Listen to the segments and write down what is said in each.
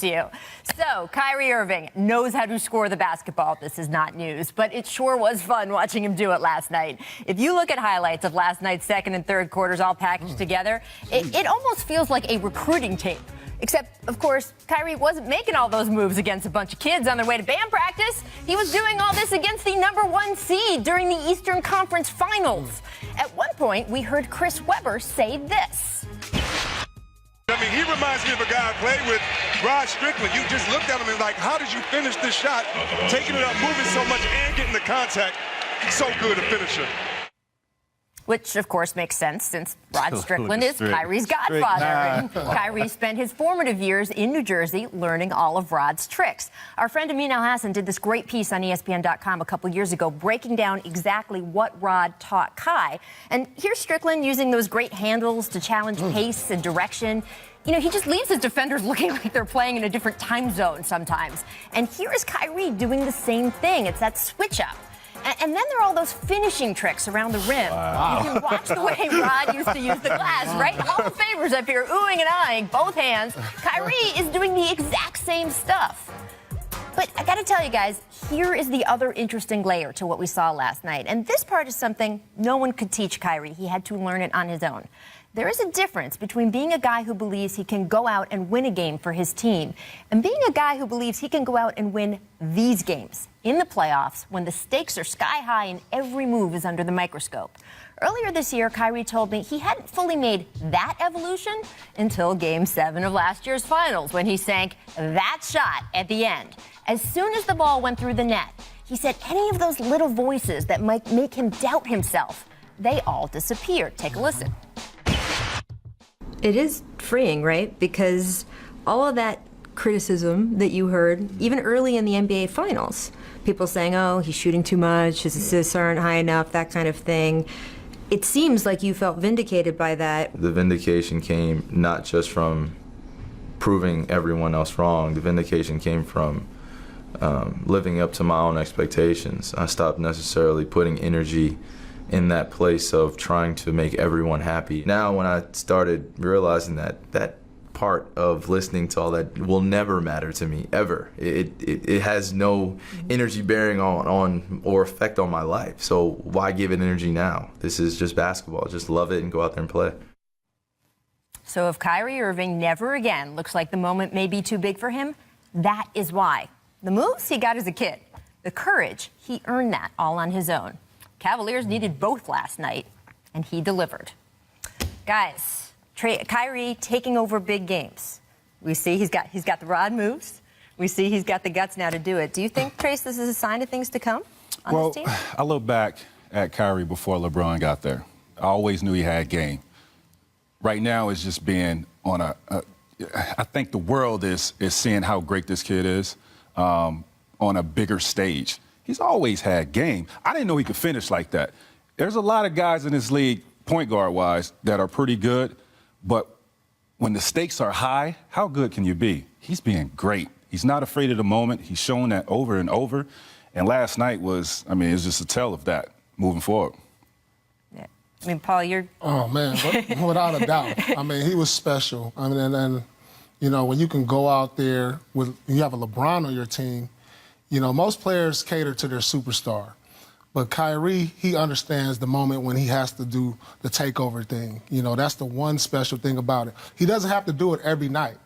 promise you. So, Kyrie Irving knows how to score the basketball. This is not news, but it sure was fun watching him do it last night. If you look at highlights of last night's second and third quarters all packaged together, it almost feels like a recruiting tape. Except, of course, Kyrie wasn't making all those moves against a bunch of kids on their way to band practice. He was doing all this against the #1 seed during the Eastern Conference Finals. At one point, we heard Chris Webber say this. I mean, he reminds me of a guy I played with, Rod Strickland. You just looked at him and like, how did you finish this shot? Taking it up, moving so much, and getting the contact. So good a finisher. Which, of course, makes sense since Rod Strickland is Kyrie's godfather. And Kyrie spent his formative years in New Jersey learning all of Rod's tricks. Our friend Amin Al-Hassan did this great piece on ESPN.com a couple years ago breaking down exactly what Rod taught Kai. And here's Strickland using those great handles to challenge pace and direction. You know, he just leaves his defenders looking like they're playing in a different time zone sometimes. And here is Kyrie doing the same thing. It's that switch up. And then there are all those finishing tricks around the rim. Wow. You can watch the way Rod used to use the glass, right? All the favors up here, oohing and eyeing, both hands. Kyrie is doing the exact same stuff. But I got to tell you guys, here is the other interesting layer to what we saw last night. And this part is something no one could teach Kyrie. He had to learn it on his own. There is a difference between being a guy who believes he can go out and win a game for his team and being a guy who believes he can go out and win these games in the playoffs when the stakes are sky high and every move is under the microscope. Earlier this year, Kyrie told me he hadn't fully made that evolution until Game 7 of last year's finals when he sank that shot at the end. As soon as the ball went through the net, he said any of those little voices that might make him doubt himself, they all disappeared. Take a listen. It is freeing, right? Because all of that criticism that you heard, even early in the NBA Finals, people saying, oh, he's shooting too much, his assists aren't high enough, that kind of thing. It seems like you felt vindicated by that. The vindication came not just from proving everyone else wrong. The vindication came from living up to my own expectations. I stopped necessarily putting energy in that place of trying to make everyone happy. Now, when I started realizing that part of listening to all that will never matter to me, ever. It has no energy bearing on or effect on my life. So why give it energy now? This is just basketball. Just love it and go out there and play. So if Kyrie Irving never again looks like the moment may be too big for him, that is why. The moves he got as a kid, the courage, he earned that all on his own. Cavaliers needed both last night, and he delivered. Guys, Kyrie taking over big games. We see he's got the rod moves. We see he's got the guts now to do it. Do you think, Trace, this is a sign of things to come on this team? I look back at Kyrie before LeBron got there. I always knew he had game. Right now, it's just being on I think the world is seeing how great this kid is on a bigger stage. He's always had game. I didn't know he could finish like that. There's a lot of guys in this league, point guard-wise, that are pretty good, but when the stakes are high, how good can you be? He's being great. He's not afraid of the moment. He's shown that over and over. And last night was, I mean, it was just a tell of that moving forward. Yeah. I mean, Paul, you're... Oh, man, without a doubt. I mean, he was special. I mean, and you know, when you can go out there with, you have a LeBron on your team, you know, most players cater to their superstar. But Kyrie, he understands the moment when he has to do the takeover thing. You know, that's the one special thing about it. He doesn't have to do it every night,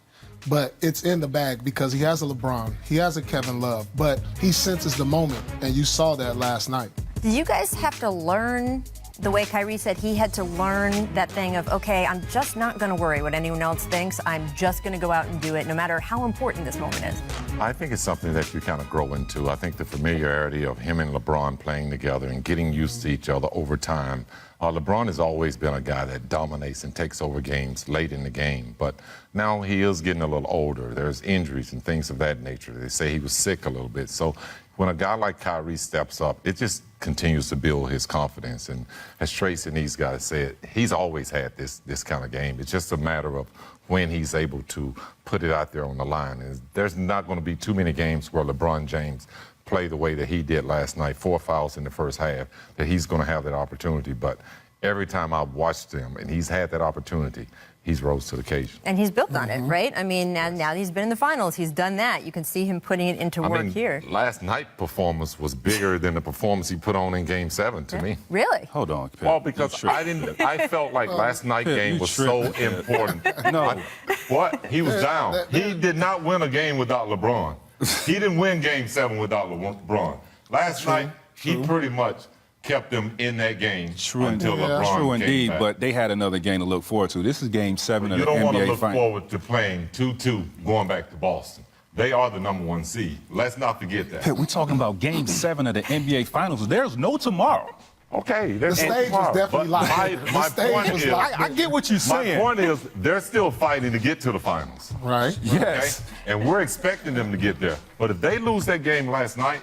but it's in the bag because he has a LeBron, he has a Kevin Love, but he senses the moment, and you saw that last night. Did you guys have to learn the way Kyrie said he had to learn that thing of, okay, I'm just not going to worry what anyone else thinks. I'm just going to go out and do it no matter how important this moment is? I think it's something that you kind of grow into. I think the familiarity of him and LeBron playing together and getting used to each other over time. LeBron has always been a guy that dominates and takes over games late in the game, but now he is getting a little older. There's injuries and things of that nature. They say he was sick a little bit. So when a guy like Kyrie steps up, it just continues to build his confidence. And as Trace and these guys said, he's always had this kind of game. It's just a matter of when he's able to put it out there on the line. And there's not going to be too many games where LeBron James play the way that he did last night, 4 fouls in the first half, that he's going to have that opportunity. But every time I've watched him, and he's had that opportunity, he's rose to the occasion. And he's built on it, right? I mean, now that he's been in the finals, he's done that. You can see him putting it into work here. Last night's performance was bigger than the performance he put on in Game 7 to me. Really? Hold on, Pip. Well, because I felt like last night's game was so important. No. What? He was down. He did not win a game without LeBron. He didn't win Game 7 without LeBron. Last night, he pretty much kept them in that game until LeBron True came indeed, back. but they had another game to look forward to. This is Game 7 of You the don't want to NBA look Finals. forward to playing 2-2 going back to Boston. They are the #1 seed. Let's not forget that. We're talking about Game 7 of the NBA Finals. There's no tomorrow. Okay, The stage was definitely locked. My point is, I get what you're my saying. point is, they're still fighting to get to the finals. Right. Yes. Okay? And we're expecting them to get there. But if they lose that game last night,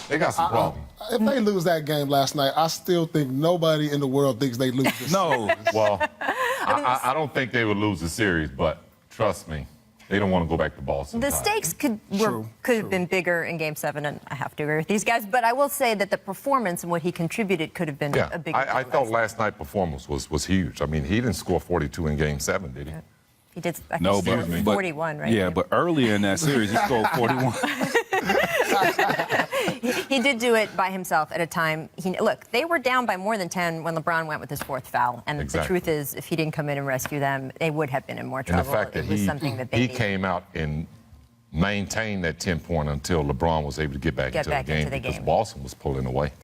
they got some problems. If they lose that game last night, I still think nobody in the world thinks they lose this. No. Well, I don't think they would lose the series, but trust me, they don't want to go back to Boston. The stakes could have been bigger in Game 7, and I have to agree with these guys. But I will say that the performance and what he contributed could have been a bigger deal. I thought last night's performance was huge. I mean, he didn't score 42 in Game 7, did he? He did. I think No, he scored but 41, right? Yeah, but earlier in that series, he scored 41. He did do it by himself at a time. Look, they were down by more than 10 when LeBron went with his 4th foul. And Exactly. the truth is, if he didn't come in and rescue them, they would have been in more trouble. And the fact that it was something that they he needed. came out and maintained that 10-point until LeBron was able to get back into the game because Boston was pulling away.